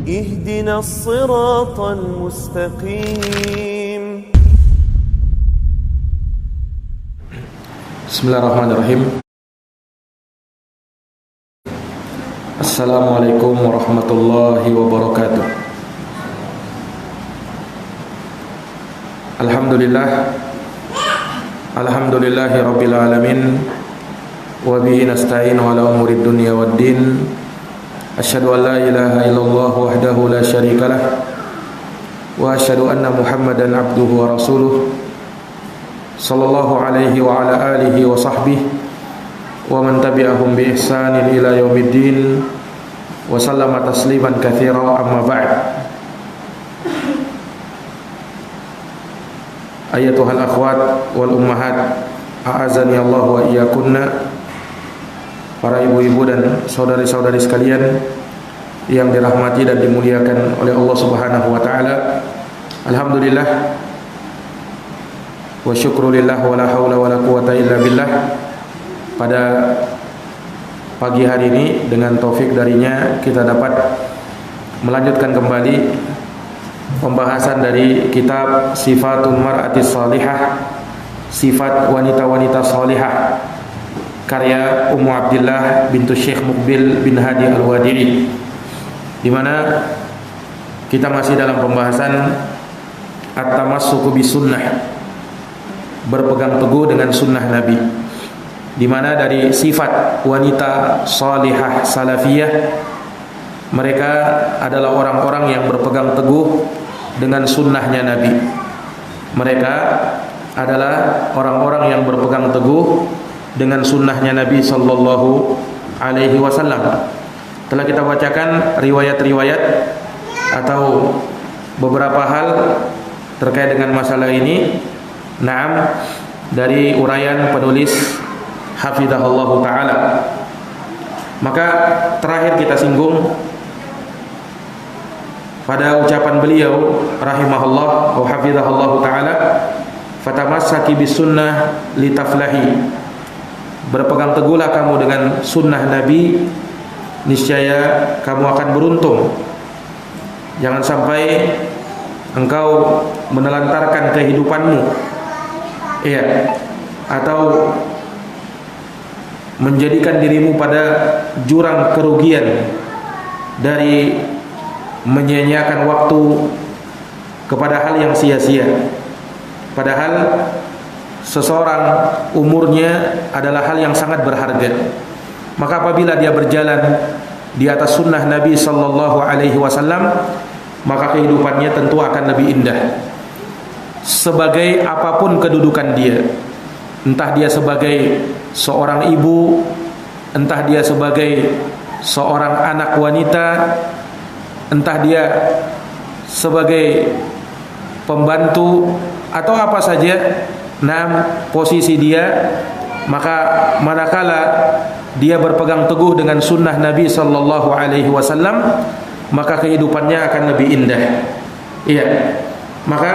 اهدنا الصراط المستقيم. Bismillahirrahmanirrahim. Assalamualaikum warahmatullahi wabarakatuh. Alhamdulillahi rabbil alamin. Wa bihi nasta'inu ala umurid dunya waddin. Asyhadu an la ilaha illallah wahdahu la syarikalah. Wa asyhadu anna Muhammadan abduhu wa rasuluh. Sallallahu alaihi wa ala alihi wa sahbihi wa man tabi'ahum bi ihsanin ila yaumiddin wa sallama tasliman katsira, amma ba'd. Ayatuhal akhwat wal ummahat, a'azani Allah wa iyyakunna. Para ibu-ibu dan saudari-saudari sekalian yang dirahmati dan dimuliakan oleh Allah Subhanahu wa taala. Alhamdulillah wa syukrulillah wa la haula wa la quwata illa billah. Pada pagi hari ini dengan taufik darinya kita dapat melanjutkan kembali pembahasan dari kitab Sifatul Mar'atis Salihah, sifat wanita-wanita salihah, karya Ummu Abdillah bintu Syekh Muqbil bin Hadi Al-Wadi'i, di mana kita masih dalam pembahasan at-tamassuku bisunnah, berpegang teguh dengan sunnah Nabi, di mana dari sifat wanita salihah salafiyah, mereka adalah orang-orang yang berpegang teguh dengan sunnahnya Nabi. Mereka adalah orang-orang yang berpegang teguh dengan sunnahnya Nabi sallallahu alaihi wasallam. Telah kita bacakan riwayat-riwayat atau beberapa hal terkait dengan masalah ini. Naam, dari uraian penulis hafizahullahu taala. Maka terakhir kita singgung pada ucapan beliau rahimahullah wa hafizahullahu taala, fatamassaki bisunnah litaflahi. Berpegang teguhlah kamu dengan sunnah Nabi, niscaya kamu akan beruntung. Jangan sampai engkau menelantarkan kehidupanmu, atau menjadikan dirimu pada jurang kerugian dari menyia-nyiakan waktu kepada hal yang sia-sia. Padahal seseorang umurnya adalah hal yang sangat berharga. Maka apabila dia berjalan di atas sunnah Nabi sallallahu alaihi wasallam, maka kehidupannya tentu akan lebih indah. Sebagai apapun kedudukan dia, entah dia sebagai seorang ibu, entah dia sebagai seorang anak wanita, entah dia sebagai pembantu atau apa saja posisi dia, maka manakala dia berpegang teguh dengan sunnah Nabi sallallahu alaihi wasallam, maka kehidupannya akan lebih indah. Maka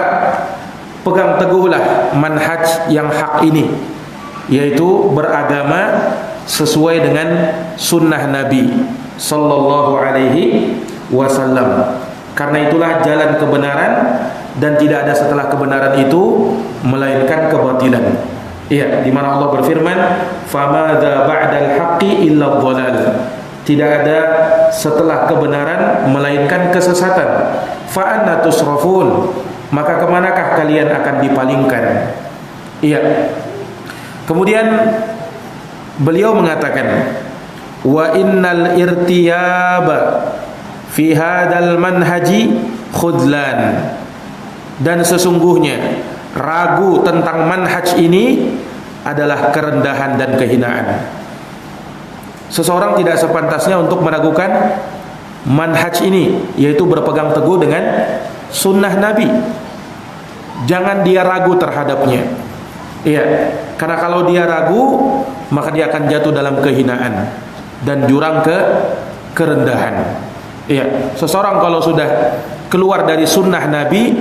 pegang teguhlah manhaj yang hak ini, yaitu beragama sesuai dengan sunnah Nabi sallallahu alaihi wasallam. Karena itulah jalan kebenaran, dan tidak ada setelah kebenaran itu melainkan kebatilan. Di mana Allah berfirman, "Famadza ba'dal haqqi illa dhalal." Tidak ada setelah kebenaran melainkan kesesatan. Fa anna tusrafun, maka kemanakah kalian akan dipalingkan? Kemudian beliau mengatakan, wa innal irtiyaba fi hadzal manhaji khudlan. Dan sesungguhnya ragu tentang manhaj ini adalah kerendahan dan kehinaan. Seseorang tidak sepantasnya untuk meragukan manhaj ini, yaitu berpegang teguh dengan sunnah Nabi. Jangan dia ragu terhadapnya. Karena kalau dia ragu, maka dia akan jatuh dalam kehinaan dan jurang kerendahan. Seseorang kalau sudah keluar dari sunnah Nabi,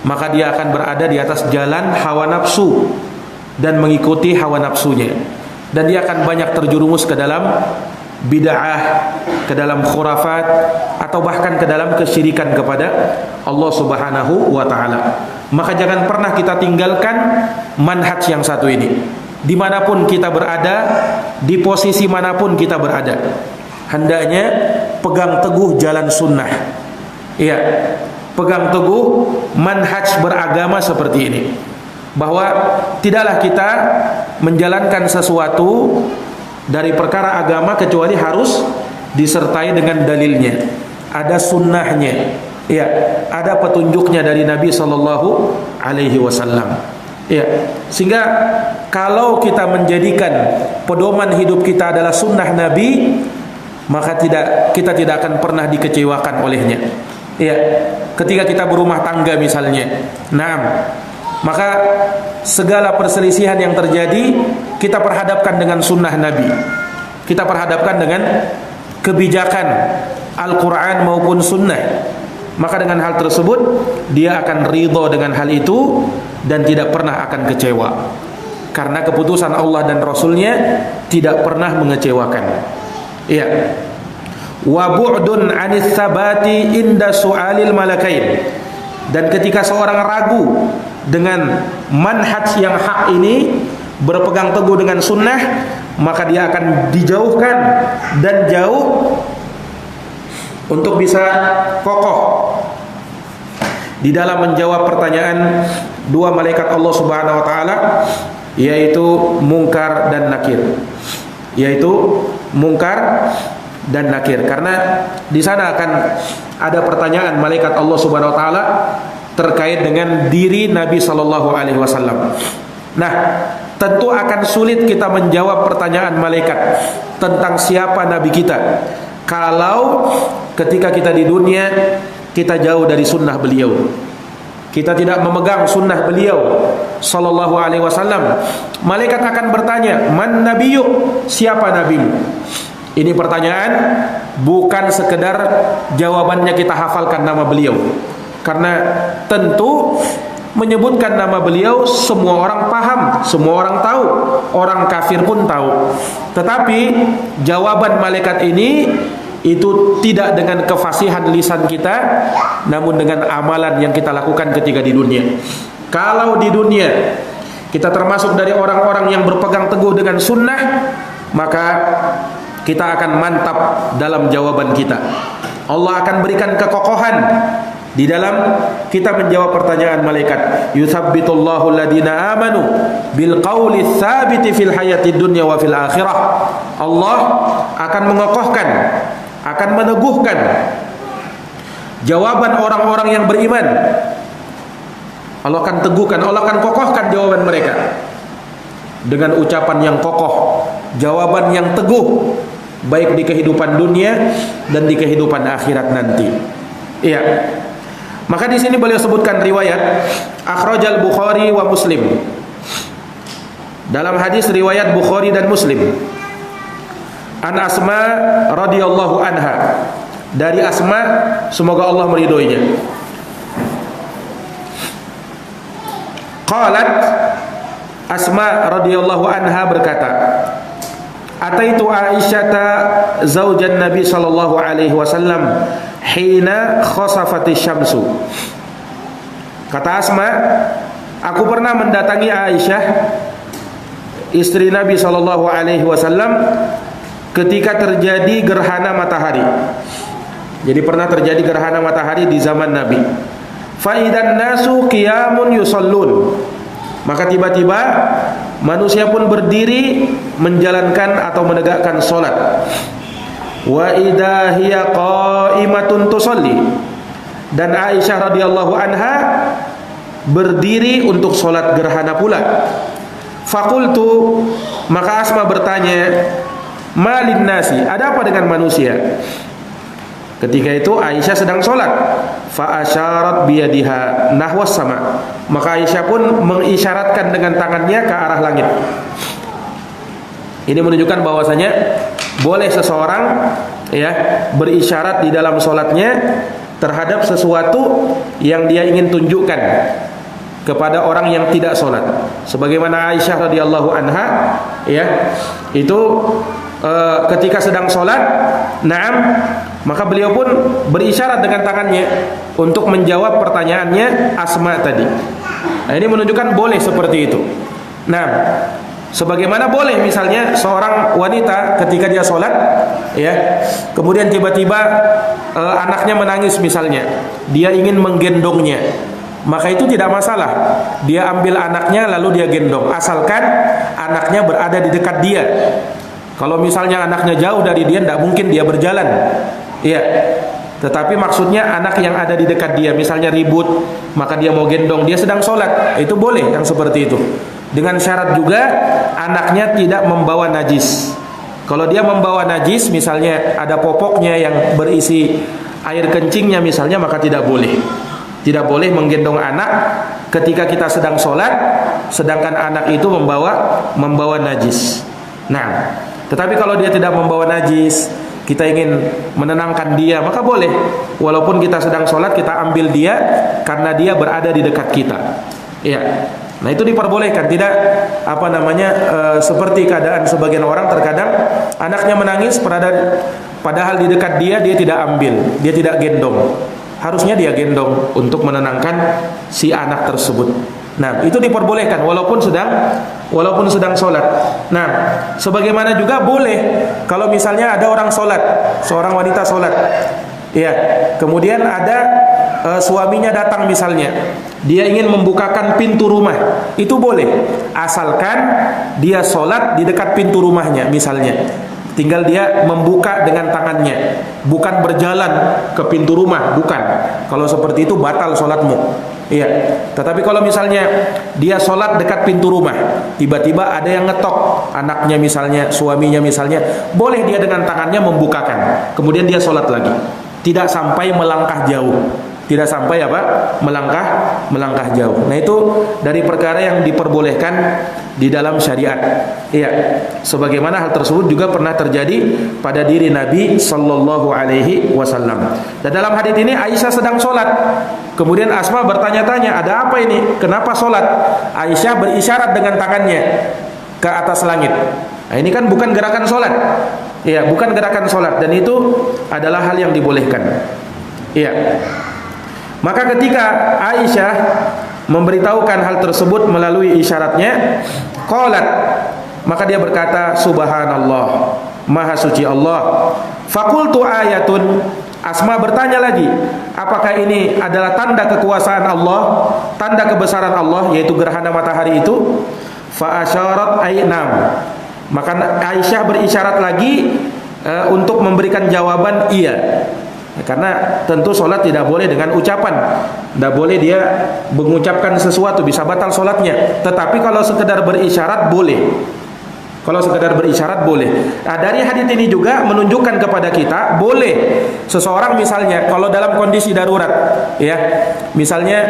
maka dia akan berada di atas jalan hawa nafsu dan mengikuti hawa nafsunya, dan dia akan banyak terjerumus ke dalam bid'ah, ke dalam khurafat, atau bahkan ke dalam kesyirikan kepada Allah Subhanahu wa taala. Maka jangan pernah kita tinggalkan manhaj yang satu ini. Dimanapun kita berada, di posisi manapun kita berada, hendaknya pegang teguh jalan sunnah. Iya, pegang teguh manhaj beragama seperti ini. Bahwa tidaklah kita menjalankan sesuatu dari perkara agama kecuali harus disertai dengan dalilnya, ada sunnahnya, ya, ada petunjuknya dari Nabi Sallallahu Alaihi Wasallam. Ya, sehingga kalau kita menjadikan pedoman hidup kita adalah sunnah Nabi, maka kita tidak akan pernah dikecewakan olehnya. Ya, ketika kita berumah tangga misalnya, maka segala perselisihan yang terjadi kita perhadapkan dengan sunnah Nabi, kita perhadapkan dengan kebijakan Al-Quran maupun sunnah. Maka dengan hal tersebut dia akan ridho dengan hal itu dan tidak pernah akan kecewa, karena keputusan Allah dan Rasulnya tidak pernah mengecewakan. Iya. Wa bu'dun 'anis sabati inda su'alil malakain. Dan ketika seorang ragu dengan manhaj yang hak ini, berpegang teguh dengan sunnah, maka dia akan dijauhkan dan jauh untuk bisa kokoh di dalam menjawab pertanyaan dua malaikat Allah Subhanahu wa taala, yaitu Munkar dan Nakir. Karena di sana akan ada pertanyaan malaikat Allah Subhanahu wa taala terkait dengan diri Nabi sallallahu alaihi wasallam. Nah, tentu akan sulit kita menjawab pertanyaan malaikat tentang siapa nabi kita kalau ketika kita di dunia kita jauh dari sunnah beliau, kita tidak memegang sunnah beliau sallallahu alaihi wasallam. Malaikat akan bertanya, "Man nabiyyuk?" Siapa nabimu? Ini pertanyaan bukan sekedar jawabannya kita hafalkan nama beliau, karena tentu menyebutkan nama beliau semua orang paham, semua orang tahu, orang kafir pun tahu. Tetapi jawaban malaikat ini itu tidak dengan kefasihan lisan kita, namun dengan amalan yang kita lakukan ketika di dunia. Kalau di dunia kita termasuk dari orang-orang yang berpegang teguh dengan sunnah, maka kita akan mantap dalam jawaban kita. Allah akan berikan kekokohan di dalam kita menjawab pertanyaan malaikat. Yutsabbitullahu alladhina amanu bil qauli tsabiti fil hayatid dunya wa fil akhirah. Allah akan mengokohkan, akan meneguhkan jawaban orang-orang yang beriman. Allah akan teguhkan, Allah akan kokohkan jawaban mereka dengan ucapan yang kokoh, jawaban yang teguh, baik di kehidupan dunia dan di kehidupan akhirat nanti. Iya. Maka di sini beliau sebutkan riwayat akhrajal Bukhari wa Muslim. Dalam hadis riwayat Bukhari dan Muslim, an Asma radhiyallahu anha, dari Asma semoga Allah meridhoinya. Qalat, Asma radhiyallahu anha berkata, ataitu Aisyata zaujan Nabi sallallahu alaihi wasallam hina khasafati syamsu. Kata Asma, aku pernah mendatangi Aisyah istri Nabi sallallahu alaihi wasallam ketika terjadi gerhana matahari. Jadi pernah terjadi gerhana matahari di zaman Nabi. Fa idan nasu qiyamun yusallun. Maka tiba-tiba manusia pun berdiri menjalankan atau menegakkan solat. Wa idza hiya qa'imatun tusalli. Dan Aisyah radhiyallahu anha berdiri untuk solat gerhana pula. Faqultu, maka Asma bertanya, malin nasi, ada apa dengan manusia? Ketika itu Aisyah sedang solat. Fa asyarat biyadiha nahwas sama. Maka Aisyah pun mengisyaratkan dengan tangannya ke arah langit. Ini menunjukkan bahwasanya boleh seseorang berisyarat di dalam solatnya terhadap sesuatu yang dia ingin tunjukkan kepada orang yang tidak solat. Sebagaimana Aisyah radhiyallahu anha itu ketika sedang solat, Maka beliau pun berisyarat dengan tangannya untuk menjawab pertanyaannya Asma tadi. Nah, ini menunjukkan boleh seperti itu. Nah, sebagaimana boleh misalnya seorang wanita ketika dia sholat, ya, kemudian tiba-tiba anaknya menangis misalnya, dia ingin menggendongnya, maka itu tidak masalah. Dia ambil anaknya lalu dia gendong, asalkan anaknya berada di dekat dia. Kalau misalnya anaknya jauh dari dia, tidak mungkin dia berjalan. Iya. Tetapi maksudnya anak yang ada di dekat dia, misalnya ribut, maka dia mau gendong, dia sedang sholat, itu boleh yang seperti itu. Dengan syarat juga anaknya tidak membawa najis. Kalau dia membawa najis, misalnya ada popoknya yang berisi air kencingnya misalnya, maka tidak boleh. Tidak boleh menggendong anak ketika kita sedang sholat, sedangkan anak itu membawa najis. Nah, tetapi kalau dia tidak membawa najis, kita ingin menenangkan dia, maka boleh. Walaupun kita sedang sholat, kita ambil dia karena dia berada di dekat kita. Ya. Nah, itu diperbolehkan. Tidak seperti keadaan sebagian orang, terkadang anaknya menangis padahal di dekat dia tidak ambil, dia tidak gendong. Harusnya dia gendong untuk menenangkan si anak tersebut. Nah, itu diperbolehkan walaupun sedang sholat. Nah, sebagaimana juga boleh kalau misalnya ada orang sholat, seorang wanita sholat, ya, kemudian ada suaminya datang misalnya, dia ingin membukakan pintu rumah, itu boleh, asalkan dia sholat di dekat pintu rumahnya misalnya. Tinggal dia membuka dengan tangannya, bukan berjalan ke pintu rumah, bukan. Kalau seperti itu batal sholatmu. Iya. Tetapi kalau misalnya dia sholat dekat pintu rumah, tiba-tiba ada yang ngetok, anaknya misalnya, suaminya misalnya, boleh dia dengan tangannya membukakan. Kemudian dia sholat lagi. Tidak sampai melangkah jauh. Tidak sampai melangkah jauh. Nah, itu dari perkara yang diperbolehkan di dalam syariat. Iya. Sebagaimana hal tersebut juga pernah terjadi pada diri Nabi sallallahu alaihi wasallam. Dan dalam hadits ini Aisyah sedang sholat. Kemudian Asma bertanya-tanya, "Ada apa ini? Kenapa sholat?" Aisyah berisyarat dengan tangannya ke atas langit. Nah, ini kan bukan gerakan sholat. Iya, bukan gerakan sholat, dan itu adalah hal yang dibolehkan. Iya. Maka ketika Aisyah memberitahukan hal tersebut melalui isyaratnya, qalat, maka dia berkata, "Subhanallah, Maha suci Allah." Fakultu ayatun. Asma bertanya lagi, apakah ini adalah tanda kekuasaan Allah, tanda kebesaran Allah, yaitu gerhana matahari itu? Fa asyarat ainam. Maka Aisyah berisyarat lagi untuk memberikan jawaban iya. Karena tentu sholat tidak boleh dengan ucapan, tidak boleh dia mengucapkan sesuatu, bisa batal sholatnya. Tetapi kalau sekedar berisyarat boleh. Kalau sekedar berisyarat boleh. Nah, dari hadits ini juga menunjukkan kepada kita boleh seseorang misalnya kalau dalam kondisi darurat, ya, misalnya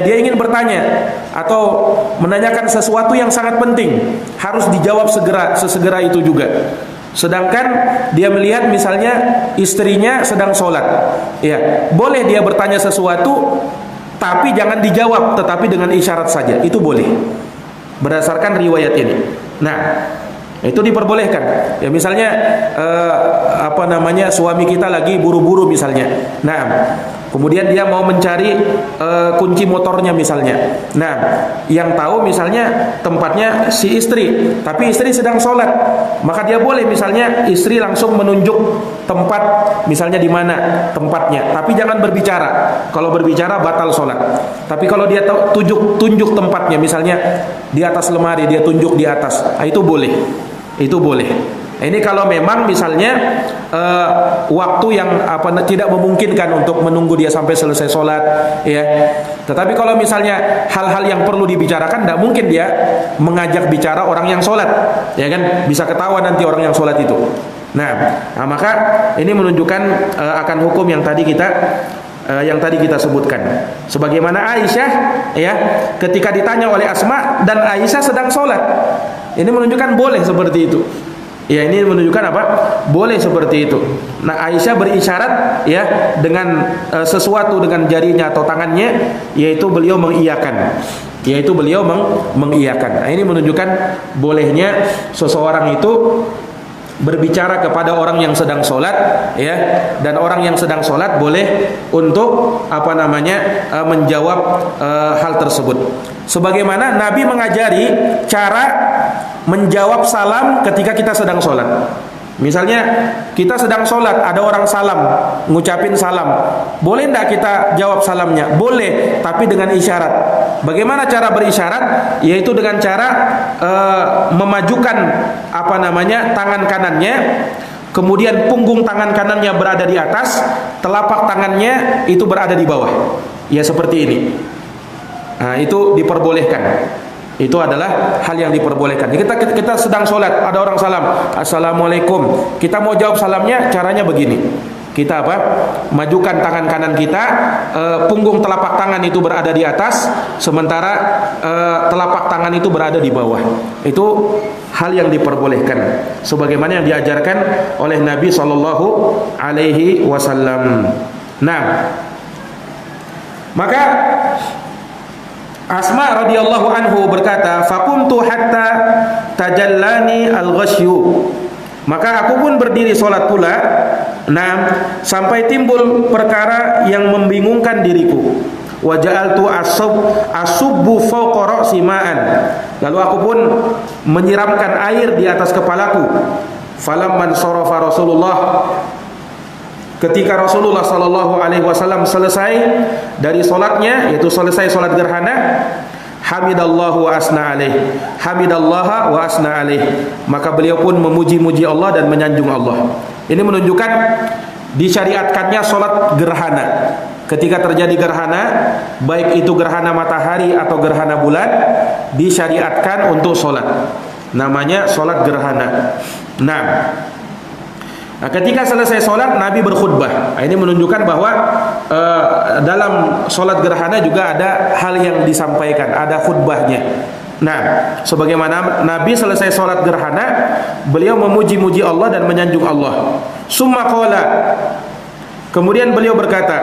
dia ingin bertanya atau menanyakan sesuatu yang sangat penting, harus dijawab sesegera itu juga. Sedangkan dia melihat misalnya istrinya sedang sholat, ya, boleh dia bertanya sesuatu, tapi jangan dijawab, tetapi dengan isyarat saja, itu boleh. Berdasarkan riwayat ini. Nah, itu diperbolehkan. Ya, misalnya suami kita lagi buru-buru misalnya. Nah, kemudian dia mau mencari kunci motornya misalnya. Nah, yang tahu misalnya tempatnya si istri, tapi istri sedang sholat, maka dia boleh misalnya istri langsung menunjuk tempat misalnya di mana tempatnya, tapi jangan berbicara. Kalau berbicara batal sholat. Tapi kalau dia tunjuk tempatnya, misalnya di atas lemari, dia tunjuk di atas, itu boleh. Itu boleh. Ini kalau memang misalnya waktu yang tidak memungkinkan untuk menunggu dia sampai selesai sholat, ya. Tetapi kalau misalnya hal-hal yang perlu dibicarakan, tidak mungkin dia mengajak bicara orang yang sholat, ya kan? Bisa ketahuan nanti orang yang sholat itu. Nah, maka ini menunjukkan akan hukum yang tadi kita sebutkan. Sebagaimana Aisyah, ya, ketika ditanya oleh Asma dan Aisyah sedang sholat, ini menunjukkan boleh seperti itu. Ya, ini menunjukkan apa? Boleh seperti itu. Nah, Aisyah berisyarat, ya, dengan sesuatu dengan jarinya atau tangannya, yaitu beliau mengiyakan. Nah, ini menunjukkan bolehnya seseorang itu berbicara kepada orang yang sedang sholat, ya, dan orang yang sedang sholat boleh untuk menjawab hal tersebut. Sebagaimana Nabi mengajari cara menjawab salam ketika kita sedang sholat. Misalnya kita sedang sholat, ada orang salam, ngucapin salam, boleh tidak kita jawab salamnya? Boleh, tapi dengan isyarat. Bagaimana cara berisyarat? Yaitu dengan cara memajukan tangan kanannya, kemudian punggung tangan kanannya berada di atas, telapak tangannya itu berada di bawah. Ya seperti ini. Nah, itu diperbolehkan. Itu adalah hal yang diperbolehkan. Kita sedang sholat, ada orang salam, assalamualaikum. Kita mau jawab salamnya, caranya begini. Kita majukan tangan kanan kita, punggung telapak tangan itu berada di atas, sementara telapak tangan itu berada di bawah. Itu hal yang diperbolehkan, sebagaimana yang diajarkan oleh Nabi Shallallahu Alaihi Wasallam. Nah, maka Asma radhiyallahu anhu berkata, "Faqumtu hatta tajallani al-ghasyu." Maka aku pun berdiri salat pula, sampai timbul perkara yang membingungkan diriku. Wa ja'altu asubbu fawqa ra'si ma'an. Lalu aku pun menyiramkan air di atas kepalaku. Falamman sarafa Rasulullah, ketika Rasulullah sallallahu alaihi wasallam selesai dari salatnya, yaitu selesai salat gerhana, hamidallahu wa asna alaih. Hamidallaha wa asna alaih. Maka beliau pun memuji-muji Allah dan menyanjung Allah. Ini menunjukkan disyariatkannya salat gerhana. Ketika terjadi gerhana, baik itu gerhana matahari atau gerhana bulan, disyariatkan untuk salat. Namanya salat gerhana. Nah, ketika selesai sholat, Nabi berkhutbah. Ini menunjukkan bahwa dalam sholat gerhana juga ada hal yang disampaikan, ada khutbahnya. Nah, sebagaimana Nabi selesai sholat gerhana, beliau memuji-muji Allah dan menyanjung Allah. Summa qala, kemudian beliau berkata,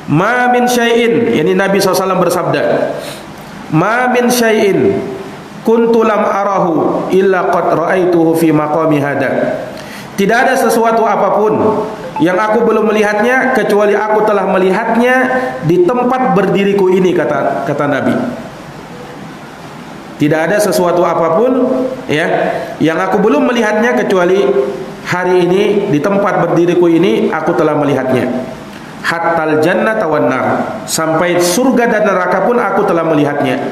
ma min syai'in, yani Nabi SAW bersabda, ma min syai'in kuntu lam arahu illa qad ra'aituhu fi maqami hada. Tidak ada sesuatu apapun yang aku belum melihatnya kecuali aku telah melihatnya di tempat berdiriku ini, kata Nabi. Tidak ada sesuatu apapun yang aku belum melihatnya kecuali hari ini di tempat berdiriku ini aku telah melihatnya. Hattal jannata wan nar, sampai surga dan neraka pun aku telah melihatnya.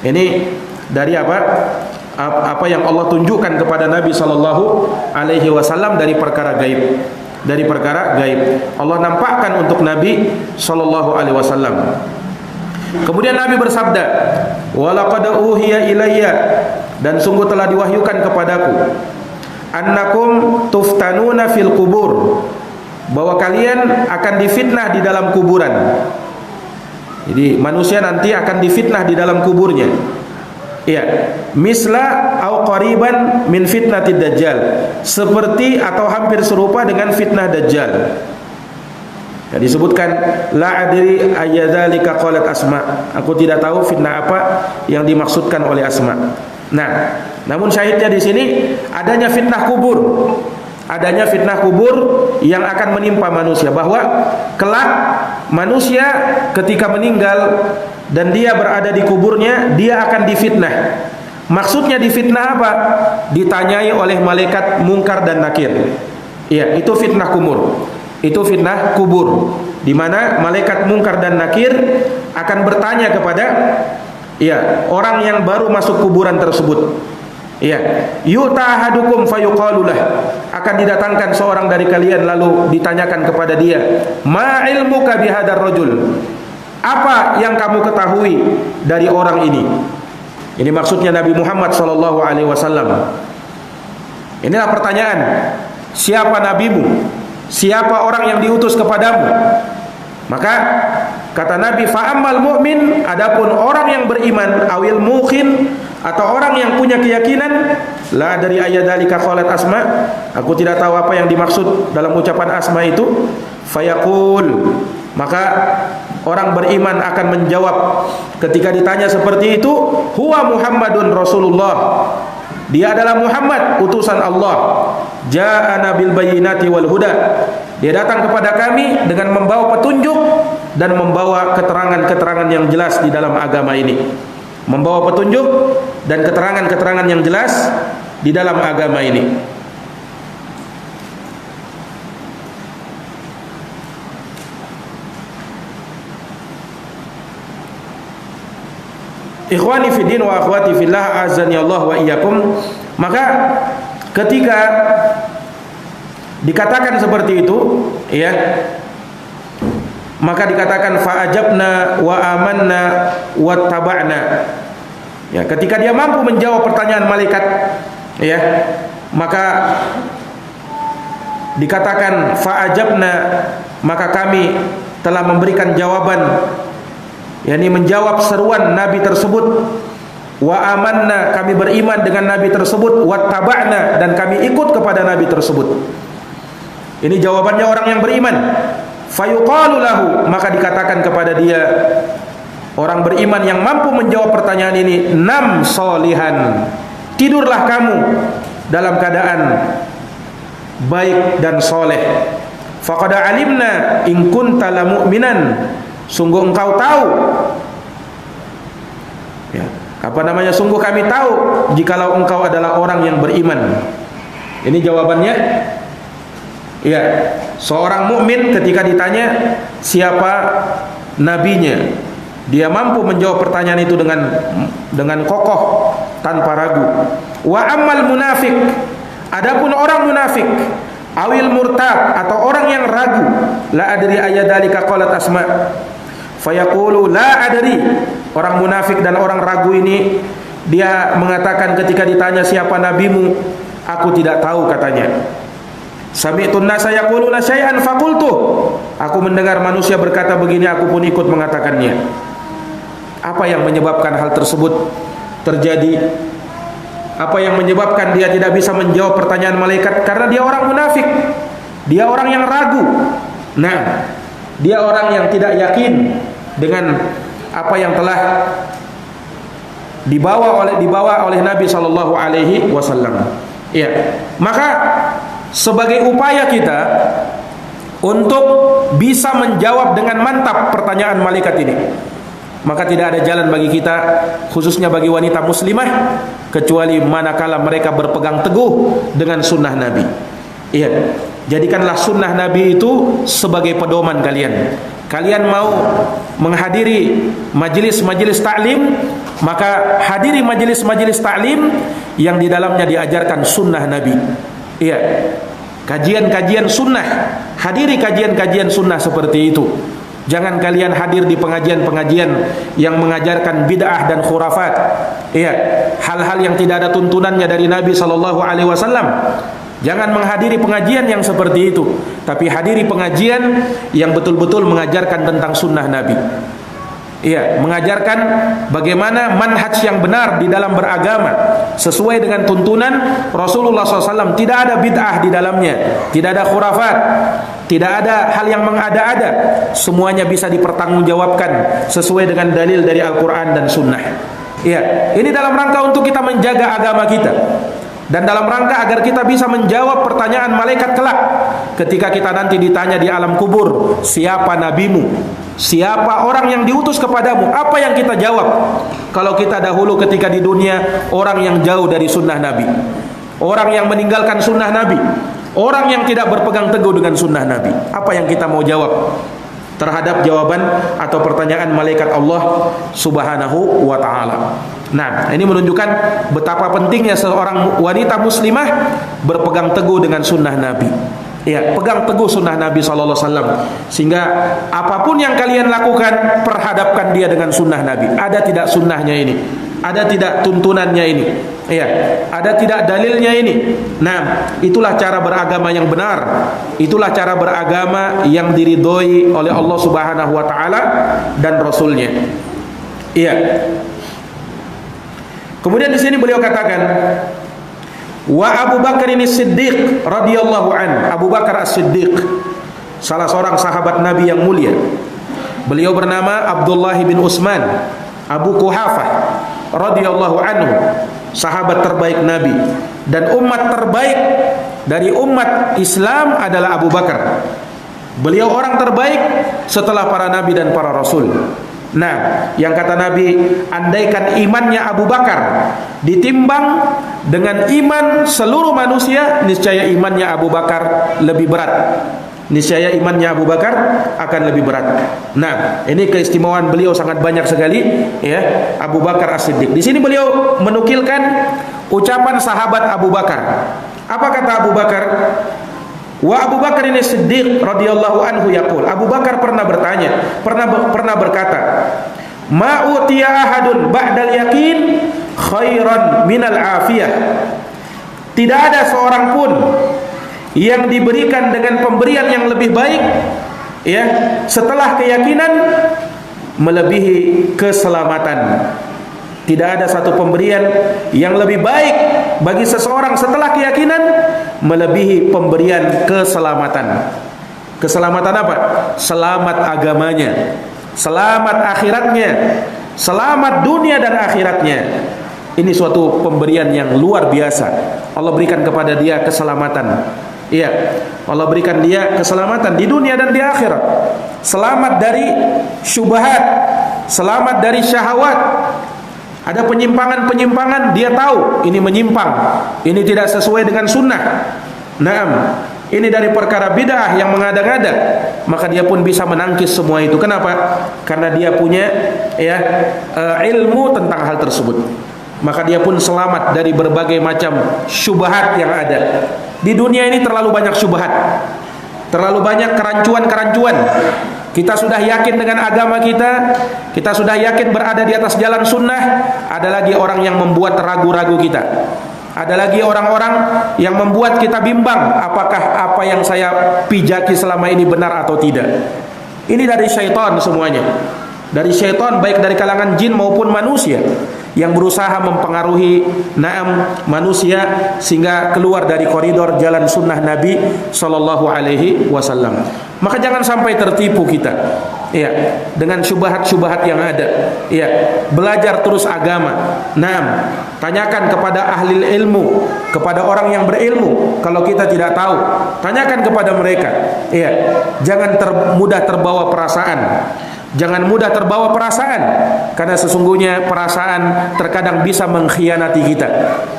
Ini dari apa yang Allah tunjukkan kepada Nabi Sallallahu Alaihi Wasallam dari perkara gaib, Allah nampakkan untuk Nabi Sallallahu Alaihi Wasallam. Kemudian Nabi bersabda, walaqad uhiya ilayya, dan sungguh telah diwahyukan kepadaku, annakum tuftanuna fil kubur, bahwa kalian akan difitnah di dalam kuburan. Jadi manusia nanti akan difitnah di dalam kuburnya. Ya, misla au qariban min fitnatid dajjal, seperti atau hampir serupa dengan fitnah dajjal. Ya, disebutkan la adri ayyadzalika qalat Asma, aku tidak tahu fitnah apa yang dimaksudkan oleh Asma. Nah, namun syahidnya di sini adanya fitnah kubur. Adanya fitnah kubur yang akan menimpa manusia, bahwa kelak manusia ketika meninggal dan dia berada di kuburnya, dia akan difitnah. Maksudnya difitnah apa? Ditanyai oleh malaikat Munkar dan Nakir. Iya, itu fitnah kubur. Itu fitnah kubur, di mana malaikat Munkar dan Nakir akan bertanya kepada orang yang baru masuk kuburan tersebut. Yu'ta ahadukum fayuqalulah, akan didatangkan seorang dari kalian lalu ditanyakan kepada dia, ma ilmuka bihadar rajul, apa yang kamu ketahui dari orang ini? Ini maksudnya Nabi Muhammad SAW. Inilah pertanyaan, siapa nabimu? Siapa orang yang diutus kepadamu? Maka kata Nabi, fa'ammal mu'min, adapun orang yang beriman, awil muqin, atau orang yang punya keyakinan, la dari ayat dzalika qalat Asma, aku tidak tahu apa yang dimaksud dalam ucapan Asma itu. Fayaqul, maka orang beriman akan menjawab ketika ditanya seperti itu, huwa Muhammadun Rasulullah, Dia adalah Muhammad, utusan Allah. Ja'ana bil bayyinati wal huda. Dia datang kepada kami dengan membawa petunjuk dan membawa keterangan-keterangan yang jelas di dalam agama ini. Membawa petunjuk dan keterangan-keterangan yang jelas di dalam agama ini. Ikhwani fi din wa akhwati fillah, azani Allah wa iyyakum. Maka ketika dikatakan seperti itu, ya, maka dikatakan fa'ajabna wa amanna wattaba'na. Ya, ketika dia mampu menjawab pertanyaan malaikat, ya, maka dikatakan fa'ajabna, maka kami telah memberikan jawaban, yakni menjawab seruan Nabi tersebut. Wa amanna, kami beriman dengan Nabi tersebut. Wattaba'na, dan kami ikut kepada Nabi tersebut. Ini jawabannya orang yang beriman. Fayuqalu lahu, maka dikatakan kepada dia, orang beriman yang mampu menjawab pertanyaan ini, nam solihan, tidurlah kamu dalam keadaan baik dan soleh. Faqad alimna in kunta la mu'minan, sungguh engkau tahu, ya, sungguh kami tahu jikalau engkau adalah orang yang beriman. Ini jawabannya. Ya, seorang mukmin ketika ditanya siapa nabinya, dia mampu menjawab pertanyaan itu dengan kokoh tanpa ragu. Wa ammal munafik, adapun orang munafik, awil murtab, atau orang yang ragu, la adri ayadalika qalat Asma, fayaqulu la adri. Orang munafik dan orang ragu ini, dia mengatakan ketika ditanya siapa nabimu, aku tidak tahu, katanya. Sami'tun nasa yaquluna syai'an faqultu, aku mendengar manusia berkata begini, aku pun ikut mengatakannya. Apa yang menyebabkan hal tersebut terjadi? Apa yang menyebabkan dia tidak bisa menjawab pertanyaan malaikat? Karena dia orang munafik, dia orang yang ragu. Nah, dia orang yang tidak yakin dengan apa yang telah dibawa oleh Nabi sallallahu alaihi wasallam. Ya, maka sebagai upaya kita untuk bisa menjawab dengan mantap pertanyaan malaikat ini, maka tidak ada jalan bagi kita, khususnya bagi wanita muslimah, kecuali manakala mereka berpegang teguh dengan sunnah Nabi. Iya, jadikanlah sunnah Nabi itu sebagai pedoman kalian. Kalian mau menghadiri majelis-majelis taklim, maka hadiri majelis-majelis taklim yang di dalamnya diajarkan sunnah Nabi. Iya, kajian-kajian sunnah, hadiri kajian-kajian sunnah seperti itu. Jangan kalian hadir di pengajian-pengajian yang mengajarkan bid'ah dan khurafat. Iya, hal-hal yang tidak ada tuntunannya dari Nabi sallallahu alaihi wasallam. Jangan menghadiri pengajian yang seperti itu, tapi hadiri pengajian yang betul-betul mengajarkan tentang sunnah Nabi. Iya, mengajarkan bagaimana manhaj yang benar di dalam beragama sesuai dengan tuntunan Rasulullah SAW. Tidak ada bid'ah di dalamnya, tidak ada khurafat, tidak ada hal yang mengada-ada. Semuanya bisa dipertanggungjawabkan sesuai dengan dalil dari Al-Quran dan Sunnah. Iya, ini dalam rangka untuk kita menjaga agama kita, dan dalam rangka agar kita bisa menjawab pertanyaan malaikat kelak ketika kita nanti ditanya di alam kubur, siapa nabimu, siapa orang yang diutus kepadamu, apa yang kita jawab? Kalau kita dahulu ketika di dunia orang yang jauh dari sunnah Nabi, orang yang meninggalkan sunnah Nabi, orang yang tidak berpegang teguh dengan sunnah Nabi, apa yang kita mau jawab terhadap jawaban atau pertanyaan malaikat Allah Subhanahu wa ta'ala? Nah, ini menunjukkan betapa pentingnya seorang wanita muslimah berpegang teguh dengan sunnah Nabi. Ya, pegang teguh sunnah Nabi sallallahu alaihi wasallam, sehingga apapun yang kalian lakukan, perhadapkan dia dengan sunnah Nabi. Ada tidak sunnahnya ini? Ada tidak tuntunannya ini? Ya, ada tidak dalilnya ini? Nah, itulah cara beragama yang benar. Itulah cara beragama yang diridhoi oleh Allah Subhanahu wa taala dan Rasulnya. Iya. Kemudian di sini beliau katakan, wa Abu Bakar ini Siddiq radhiyallahu an. Abu Bakar As-Siddiq, salah seorang sahabat Nabi yang mulia. Beliau bernama Abdullah bin Utsman Abu Quhafah radhiyallahu anhu. sahabat terbaik Nabi, dan umat terbaik dari umat Islam adalah Abu Bakar. Beliau orang terbaik setelah para nabi dan para rasul. Nah, yang kata Nabi, andaikan imannya Abu Bakar ditimbang dengan iman seluruh manusia, niscaya imannya Abu Bakar lebih berat. Niscaya imannya Abu Bakar akan lebih berat. Nah, ini keistimewaan beliau sangat banyak sekali, ya, Abu Bakar As-Siddiq. Di sini beliau menukilkan ucapan sahabat Abu Bakar. Apa kata Abu Bakar? Wa Abu Bakar ini Siddiq radhiyallahu anhu yaqul. Abu Bakar pernah bertanya, pernah berkata, "Ma utiya ahadun ba'dal yakin khairan minal afiyah." Tidak ada seorang pun yang diberikan dengan pemberian yang lebih baik, ya, setelah keyakinan melebihi keselamatan. Tidak ada satu pemberian yang lebih baik bagi seseorang setelah keyakinan melebihi pemberian keselamatan. Keselamatan apa? Selamat agamanya, selamat akhiratnya, selamat dunia dan akhiratnya. Ini suatu pemberian yang luar biasa. Allah berikan kepada dia keselamatan. Iya, Allah berikan dia keselamatan di dunia dan di akhirat. Selamat dari syubhat, selamat dari syahwat. Ada penyimpangan-penyimpangan, dia tahu ini menyimpang, ini tidak sesuai dengan sunnah. Naam, ini dari perkara bid'ah yang mengada-ngada, maka dia pun bisa menangkis semua itu. Kenapa? Karena dia punya, ya, ilmu tentang hal tersebut. Maka dia pun selamat dari berbagai macam syubhat yang ada. Di dunia ini terlalu banyak syubhat, terlalu banyak kerancuan-kerancuan. Kita sudah yakin dengan agama kita sudah yakin berada di atas jalan sunnah. Ada lagi orang yang membuat ragu-ragu kita. Ada lagi orang-orang yang membuat kita bimbang, apakah apa yang saya pijaki selama ini benar atau tidak. Ini dari syaitan semuanya. Dari syaitan, baik dari kalangan jin maupun manusia, yang berusaha mempengaruhi manusia sehingga keluar dari koridor jalan sunnah Nabi Sallallahu Alaihi Wasallam. Maka jangan sampai tertipu kita, ya, dengan syubhat-syubhat yang ada. Ya, belajar terus agama. Tanyakan kepada ahli ilmu, kepada orang yang berilmu. Kalau kita tidak tahu, tanyakan kepada mereka. Ya, jangan mudah terbawa perasaan. Jangan mudah terbawa perasaan, karena sesungguhnya perasaan terkadang bisa mengkhianati kita.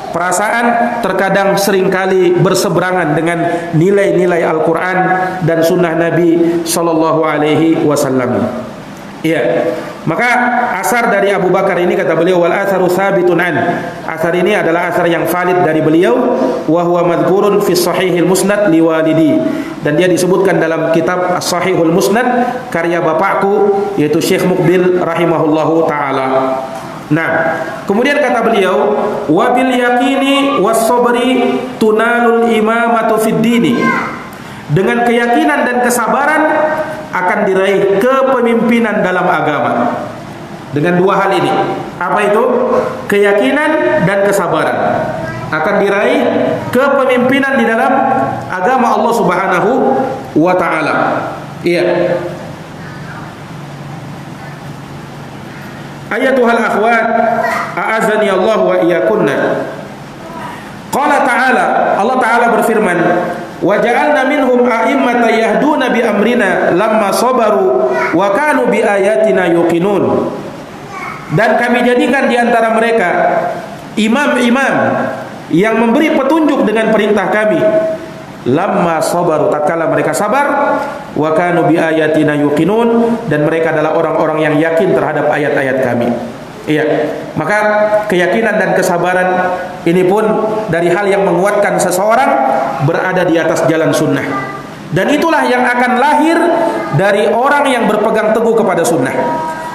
Perasaan terkadang seringkali berseberangan dengan nilai-nilai Al-Quran dan Sunnah Nabi Sallallahu Alaihi Wasallam. Iya, maka asar dari Abu Bakar ini, kata beliau, wal atharu thabitun an. Asar ini adalah asar yang valid dari beliau, wa huwa madhkurun fi sahihil musnad liwalidi, dan dia disebutkan dalam kitab As-Sahihul Musnad karya bapakku, yaitu Syekh Muqbil rahimahullahu taala. Nah, kemudian kata beliau, wa bil yaqini was sabri tunalul imamatu fid dini. Dengan keyakinan dan kesabaran akan diraih kepemimpinan dalam agama. Dengan dua hal ini, apa itu? Keyakinan dan kesabaran akan diraih kepemimpinan di dalam agama Allah Subhanahu wa taala. Iya. Ayatuhal akhwat, a'azani Allah wa iyyakunna. Qala ta'ala, Allah taala berfirman, wa ja'alna minhum a'immatan yahduna bi amrina lamma sabaru wa kanu bi ayatina yuqinun. Dan kami jadikan di antara mereka imam-imam yang memberi petunjuk dengan perintah kami, lamma sabaru, tatkala mereka sabar, wa kanu bi ayatina yuqinun, dan mereka adalah orang-orang yang yakin terhadap ayat-ayat kami. Iya, maka keyakinan dan kesabaran ini pun dari hal yang menguatkan seseorang berada di atas jalan sunnah. Dan itulah yang akan lahir dari orang yang berpegang teguh kepada sunnah.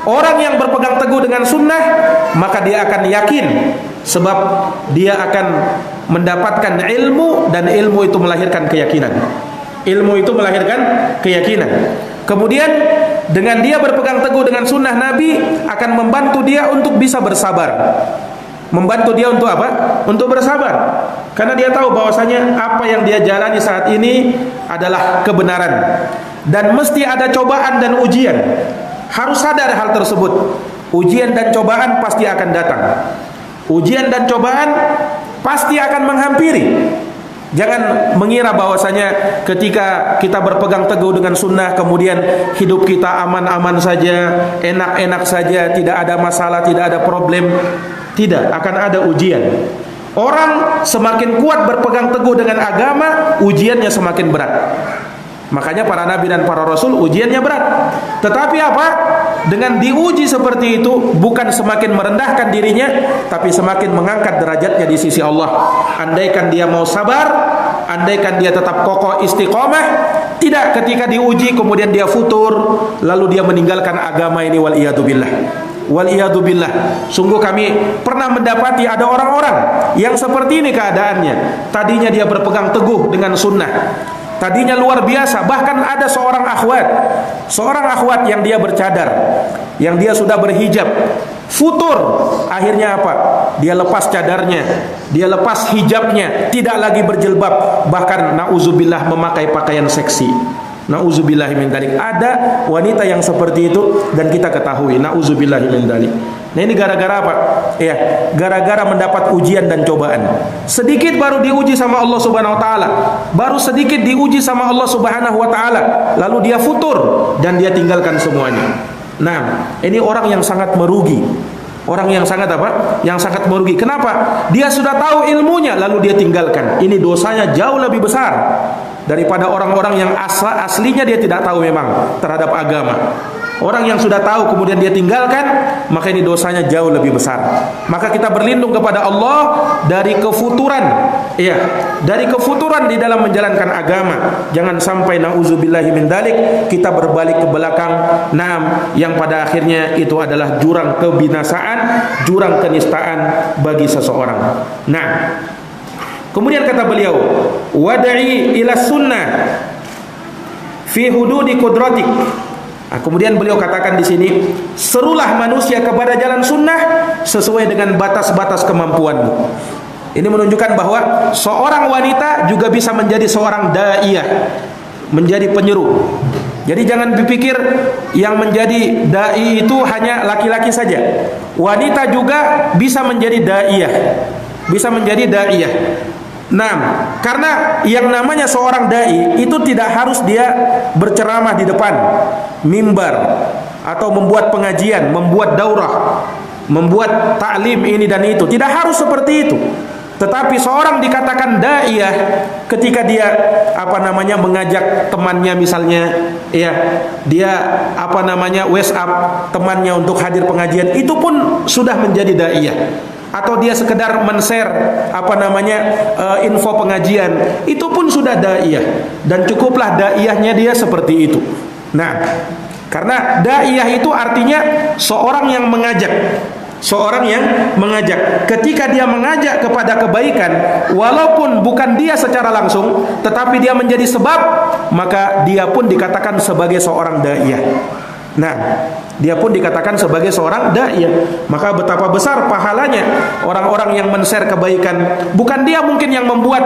Orang yang berpegang teguh dengan sunnah, maka dia akan yakin, sebab dia akan mendapatkan ilmu, dan ilmu itu melahirkan keyakinan. Ilmu itu melahirkan keyakinan. Kemudian dengan dia berpegang teguh dengan sunnah Nabi akan membantu dia untuk bisa bersabar. Membantu dia untuk apa? Untuk bersabar. Karena dia tahu bahwasanya apa yang dia jalani saat ini adalah kebenaran, dan mesti ada cobaan dan ujian. Harus sadar hal tersebut. Ujian dan cobaan pasti akan datang. Ujian dan cobaan pasti akan menghampiri. Jangan mengira bahwasanya ketika kita berpegang teguh dengan sunnah, kemudian hidup kita aman-aman saja, enak-enak saja, tidak ada masalah, tidak ada problem. Tidak, akan ada ujian. Orang semakin kuat berpegang teguh dengan agama, ujiannya semakin berat. Makanya para nabi dan para rasul ujiannya berat. Tetapi apa? Dengan diuji seperti itu, bukan semakin merendahkan dirinya, tapi semakin mengangkat derajatnya di sisi Allah. Andaikan dia mau sabar, andaikan dia tetap kokoh istiqomah, tidak ketika diuji kemudian dia futur, lalu dia meninggalkan agama ini, wal iyadu billah. Wal iyadu billah. Sungguh kami pernah mendapati ada orang-orang yang seperti ini keadaannya. Tadinya dia berpegang teguh dengan sunnah, tadinya luar biasa. Bahkan ada seorang akhwat yang dia bercadar, yang dia sudah berhijab, futur. Akhirnya apa? Dia lepas cadarnya, dia lepas hijabnya, tidak lagi berjilbab, bahkan nauzubillah memakai pakaian seksi. Nauzubillah min dzalik. Ada wanita yang seperti itu dan kita ketahui, nauzubillah min dzalik. Nah, ini gara-gara apa? Ya, gara-gara mendapat ujian dan cobaan. Sedikit baru diuji sama Allah Subhanahu wa taala. Baru sedikit diuji sama Allah Subhanahu wa taala, lalu dia futur dan dia tinggalkan semuanya. Nah, ini orang yang sangat merugi. Orang yang sangat apa? Yang sangat merugi. Kenapa? Dia sudah tahu ilmunya lalu dia tinggalkan. Ini dosanya jauh lebih besar daripada orang-orang yang aslinya dia tidak tahu memang terhadap agama. Orang yang sudah tahu kemudian dia tinggalkan, maka ini dosanya jauh lebih besar. Maka kita berlindung kepada Allah dari kefuturan. Iya, dari kefuturan di dalam menjalankan agama. Jangan sampai nauzubillahi min dzalik kita berbalik ke belakang, yang pada akhirnya itu adalah jurang kebinasaan, jurang kenistaan bagi seseorang. Kemudian kata beliau, wada'i ila sunnah fi hududi qudratik. Kemudian beliau katakan di sini, serulah manusia kepada jalan sunnah sesuai dengan batas-batas kemampuanmu. Ini menunjukkan bahwa seorang wanita juga bisa menjadi seorang da'iyah, menjadi penyeru. Jadi jangan dipikir yang menjadi dai itu hanya laki-laki saja. Wanita juga bisa menjadi da'iyah, bisa menjadi da'iyah. Karena yang namanya seorang dai itu tidak harus dia berceramah di depan mimbar atau membuat pengajian, membuat daurah, membuat ta'lim ini dan itu. Tidak harus seperti itu. Tetapi seorang dikatakan daiyah ketika dia mengajak temannya misalnya, dia WhatsApp temannya untuk hadir pengajian, itu pun sudah menjadi daiyah. Atau dia sekedar men-share info pengajian, itu pun sudah daiyah, dan cukuplah daiyahnya dia seperti itu. Karena daiyah itu artinya seorang yang mengajak. Seorang yang mengajak, ketika dia mengajak kepada kebaikan, walaupun bukan dia secara langsung, tetapi dia menjadi sebab, maka dia pun dikatakan sebagai seorang daiyah. Dia pun dikatakan sebagai seorang da'iyah. Maka betapa besar pahalanya orang-orang yang men-share kebaikan. Bukan dia mungkin yang membuat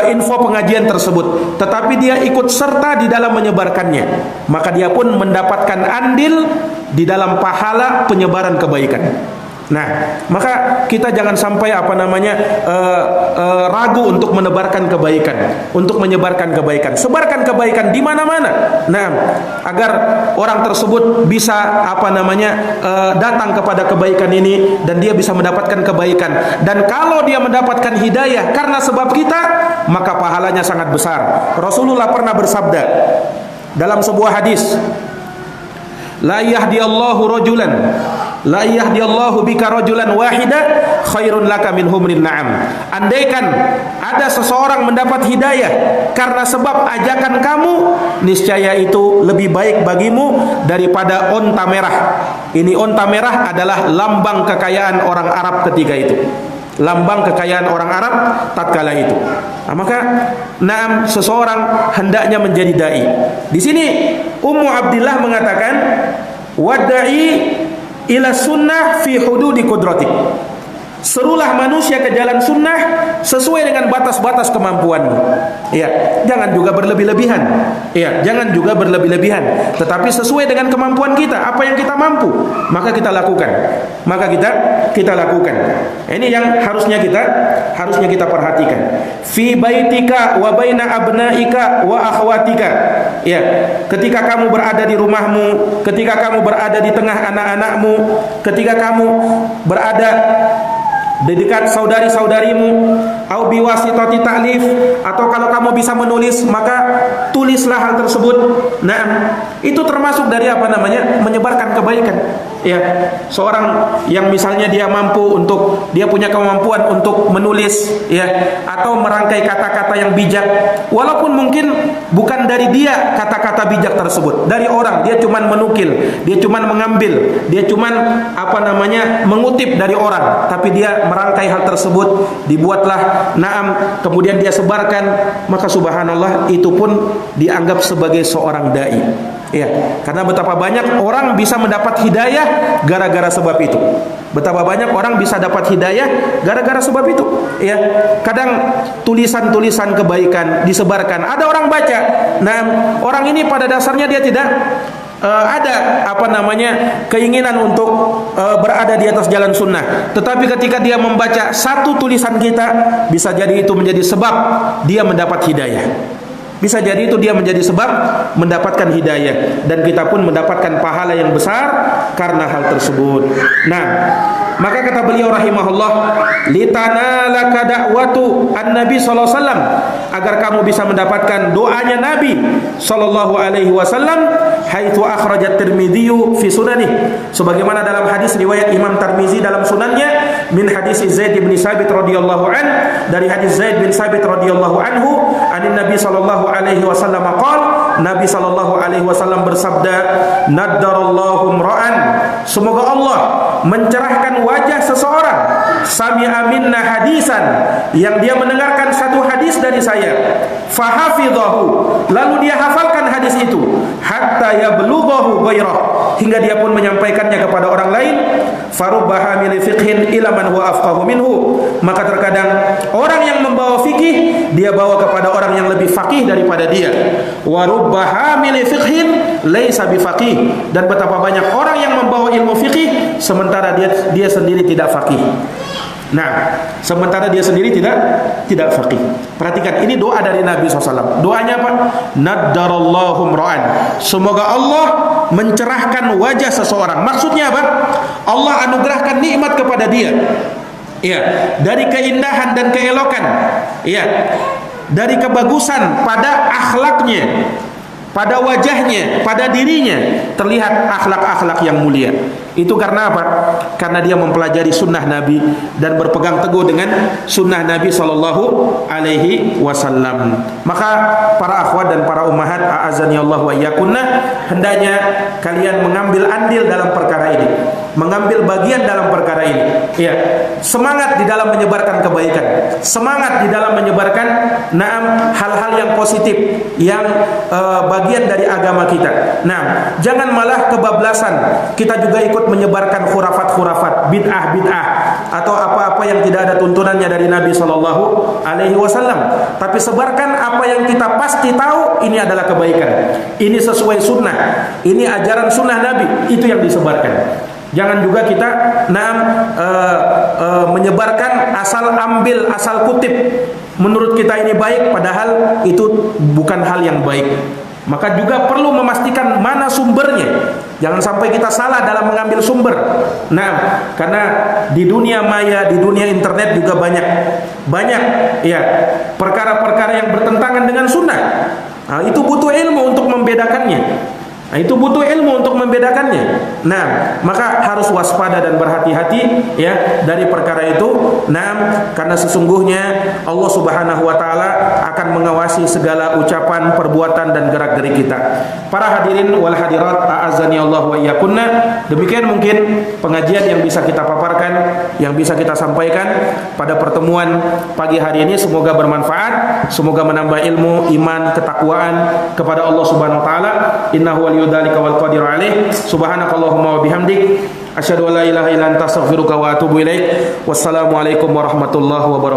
info pengajian tersebut, tetapi dia ikut serta di dalam menyebarkannya. Maka dia pun mendapatkan andil di dalam pahala penyebaran kebaikan. Maka kita jangan sampai ragu untuk menebarkan kebaikan, untuk menyebarkan kebaikan. Sebarkan kebaikan di mana-mana. Agar orang tersebut bisa datang kepada kebaikan ini dan dia bisa mendapatkan kebaikan. Dan kalau dia mendapatkan hidayah karena sebab kita, maka pahalanya sangat besar. Rasulullah pernah bersabda dalam sebuah hadis, la yahdiyallahu rajulan, la yahdiyallahu bika rajulan wahida khairun laka min humrin na'am. Andaikan ada seseorang mendapat hidayah karena sebab ajakan kamu, niscaya itu lebih baik bagimu daripada onta merah. Ini onta merah adalah lambang kekayaan orang Arab ketika itu. Lambang kekayaan orang Arab tatkala itu. Maka seseorang hendaknya menjadi dai. Di sini Ummu Abdillah mengatakan, wadai ila sunnah fi hududi qudratik. Serulah manusia ke jalan sunnah sesuai dengan batas-batas kemampuanmu. Ya, jangan juga berlebih-lebihan. Ya, jangan juga berlebih-lebihan. Tetapi sesuai dengan kemampuan kita, apa yang kita mampu, maka kita lakukan. Maka kita lakukan. Ini yang harusnya kita perhatikan. Fi baitika wa baina abnaika wa akhwatika. Ya, ketika kamu berada di rumahmu, ketika kamu berada di tengah anak-anakmu, ketika kamu berada di dekat saudari-saudarimu, au biwasitati ta'lif, atau kalau kamu bisa menulis maka tulislah hal tersebut. Nah, itu termasuk dari apa namanya? Menyebarkan kebaikan. Ya, seorang yang misalnya dia punya kemampuan untuk menulis, ya, atau merangkai kata-kata yang bijak, walaupun mungkin bukan dari dia kata-kata bijak tersebut, dari orang, dia cuman menukil, dia cuman mengambil, dia cuman mengutip dari orang, tapi dia merangkai hal tersebut, dibuatlah naam, kemudian dia sebarkan, maka subhanallah itu pun dianggap sebagai seorang dai. Ya, karena betapa banyak orang bisa mendapat hidayah gara-gara sebab itu. Betapa banyak orang bisa dapat hidayah gara-gara sebab itu. Ya, kadang tulisan-tulisan kebaikan disebarkan, ada orang baca. Nah, orang ini pada dasarnya dia tidak ada keinginan untuk berada di atas jalan sunnah. Tetapi ketika dia membaca satu tulisan kita, bisa jadi itu menjadi sebab dia mendapat hidayah. Bisa jadi itu dia menjadi sebab mendapatkan hidayah, dan kita pun mendapatkan pahala yang besar karena hal tersebut. Nah, maka kata beliau rahimahullah, litanalaka da'watu an-nabi sallallahu alaihi wasallam, agar kamu bisa mendapatkan doanya Nabi sallallahu alaihi wasallam, haitsu akhrajat Tirmidzi fi sunanih, sebagaimana dalam hadis riwayat Imam Tirmidzi dalam sunannya, min hadis Zaid bin Sabit radhiyallahu an, dari hadis Zaid bin Sabit radhiyallahu anhu, anin Nabi sallallahu alaihi wasallam qala, Nabi sallallahu alaihi wasallam bersabda, naddarallahu imra'an, semoga Allah mencerahkan wajah seseorang, sami'a minna hadisan, yang dia mendengarkan satu hadis dari saya, fahafidhahu, lalu dia hafalkan hadis itu, hatta yablughahu ghairah, hingga dia pun menyampaikannya kepada orang lain, farubba hamil fiqhin ila man huwa afqahu minhu, maka terkadang orang yang membawa fikih dia bawa kepada orang yang lebih faqih daripada dia, wa rubba hamil fiqhin laisa bifaqih, dan betapa banyak orang yang membawa ilmu fikih sementara dia sendiri tidak faqih. Nah, sementara dia sendiri tidak faqih. Perhatikan, ini doa dari Nabi SAW. Doanya apa? Naddarallahu imra'an, semoga Allah mencerahkan wajah seseorang. Maksudnya apa? Allah anugerahkan nikmat kepada dia. Ya, dari keindahan dan keelokan. Ya, dari kebagusan pada akhlaknya, pada wajahnya, pada dirinya terlihat akhlak-akhlak yang mulia. Itu karena apa? Karena dia mempelajari sunnah Nabi dan berpegang teguh dengan sunnah Nabi sallallahu alaihi wasallam. Maka para akhwat dan para ummahat, a'azani Allah wa iyyakunna, hendaknya kalian mengambil andil dalam perkara ini, mengambil bagian dalam perkara ini. Ya, semangat di dalam menyebarkan kebaikan, semangat di dalam menyebarkan hal-hal yang positif, yang bagian dari agama kita. Nah, jangan malah kebablasan kita juga ikut menyebarkan khurafat-khurafat, bid'ah-bid'ah, atau apa-apa yang tidak ada tuntunannya dari Nabi sallallahu alaihi wasallam. Tapi sebarkan apa yang kita pasti tahu ini adalah kebaikan, ini sesuai sunnah, ini ajaran sunnah Nabi, itu yang disebarkan. Jangan juga kita menyebarkan asal ambil, asal kutip, menurut kita ini baik padahal itu bukan hal yang baik. Maka juga perlu memastikan mana sumbernya. Jangan sampai kita salah dalam mengambil sumber. Nah, karena di dunia maya, di dunia internet juga banyak ya perkara-perkara yang bertentangan dengan sunnah. Nah, itu butuh ilmu untuk membedakannya. Nah, maka harus waspada dan berhati-hati ya dari perkara itu. Nah, karena sesungguhnya Allah Subhanahu wa taala akan mengawasi segala ucapan, perbuatan dan gerak-gerik kita. Para hadirin wal hadirat, a'azani Allah wa iyyakunna, demikian mungkin pengajian yang bisa kita paparkan, yang bisa kita sampaikan pada pertemuan pagi hari ini. Semoga bermanfaat, semoga menambah ilmu, iman, ketakwaan kepada Allah Subhanahu wa taala. Innahu waliyudzalika wal qadiru alaih. Subhanakallahumma wa bihamdik, Asyhadu an la ilaha illa anta astaghfiruka wa atubu ilaik. Wassalamualaikum warahmatullahi wabarakatuh.